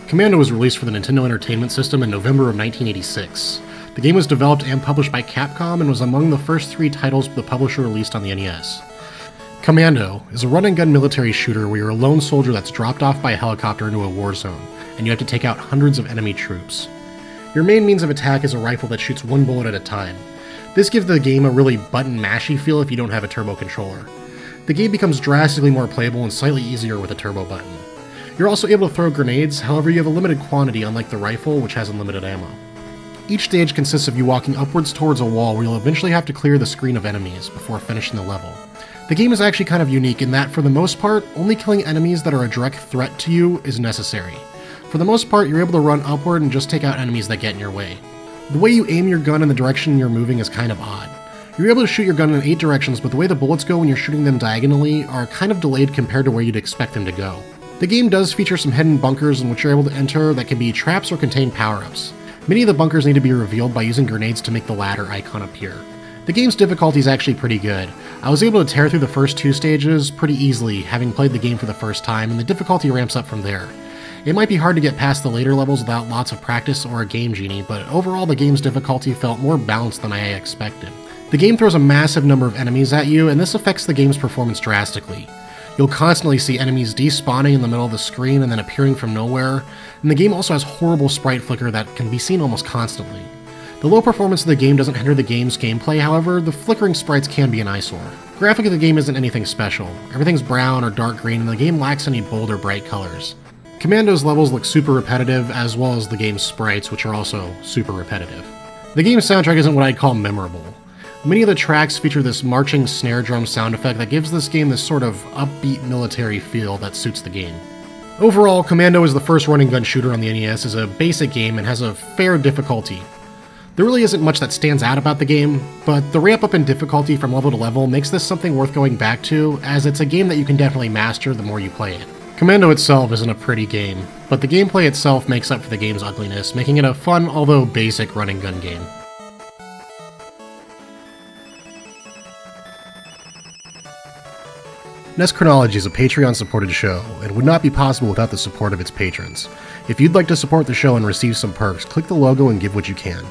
Commando was released for the Nintendo Entertainment System in November of 1986. The game was developed and published by Capcom and was among the first 3 titles the publisher released on the NES. Commando is a run-and-gun military shooter where you're a lone soldier that's dropped off by a helicopter into a war zone, and you have to take out hundreds of enemy troops. Your main means of attack is a rifle that shoots 1 bullet at a time. This gives the game a really button-mashy feel if you don't have a turbo controller. The game becomes drastically more playable and slightly easier with a turbo button. You're also able to throw grenades, however you have a limited quantity unlike the rifle, which has unlimited ammo. Each stage consists of you walking upwards towards a wall where you'll eventually have to clear the screen of enemies before finishing the level. The game is actually kind of unique in that, for the most part, only killing enemies that are a direct threat to you is necessary. For the most part, you're able to run upward and just take out enemies that get in your way. The way you aim your gun in the direction you're moving is kind of odd. You're able to shoot your gun in 8 directions, but the way the bullets go when you're shooting them diagonally are kind of delayed compared to where you'd expect them to go. The game does feature some hidden bunkers in which you're able to enter that can be traps or contain power-ups. Many of the bunkers need to be revealed by using grenades to make the ladder icon appear. The game's difficulty is actually pretty good. I was able to tear through the first 2 stages pretty easily, having played the game for the first time, and the difficulty ramps up from there. It might be hard to get past the later levels without lots of practice or a game genie, but overall the game's difficulty felt more balanced than I expected. The game throws a massive number of enemies at you, and this affects the game's performance drastically. You'll constantly see enemies despawning in the middle of the screen and then appearing from nowhere, and the game also has horrible sprite flicker that can be seen almost constantly. The low performance of the game doesn't hinder the game's gameplay, however, the flickering sprites can be an eyesore. Graphically, the game isn't anything special. Everything's brown or dark green, and the game lacks any bold or bright colors. Commando's levels look super repetitive, as well as the game's sprites, which are also super repetitive. The game's soundtrack isn't what I'd call memorable. Many of the tracks feature this marching snare drum sound effect that gives this game this sort of upbeat military feel that suits the game. Overall, Commando is the first run-and-gun shooter on the NES, is a basic game and has a fair difficulty. There really isn't much that stands out about the game, but the ramp up in difficulty from level to level makes this something worth going back to, as it's a game that you can definitely master the more you play it. Commando itself isn't a pretty game, but the gameplay itself makes up for the game's ugliness, making it a fun, although basic run-and-gun game. NES Chronology is a Patreon-supported show, and would not be possible without the support of its patrons. If you'd like to support the show and receive some perks, click the logo and give what you can.